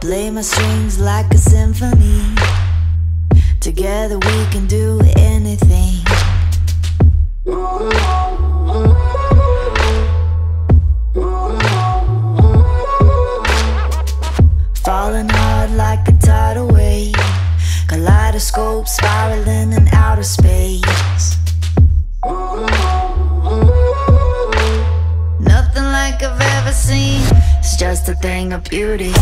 Play my strings like a symphony. Together we can do anything. Falling hard like a tidal wave, kaleidoscope spiraling in outer space. Nothing like I've ever seen. It's just a thing of beauty.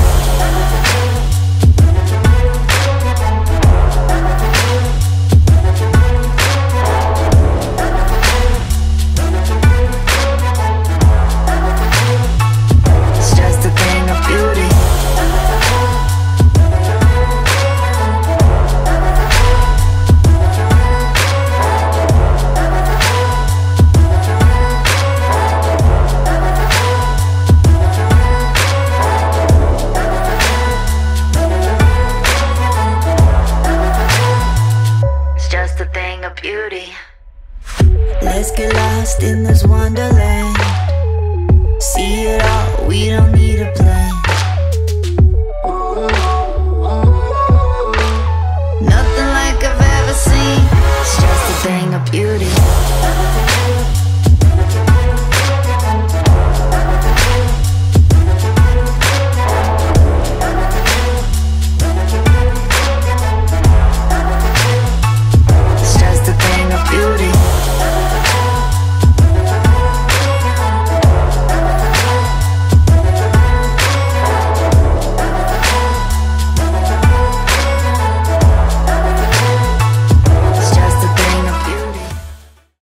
It's just a thing of beauty. Beauty. Let's get lost in the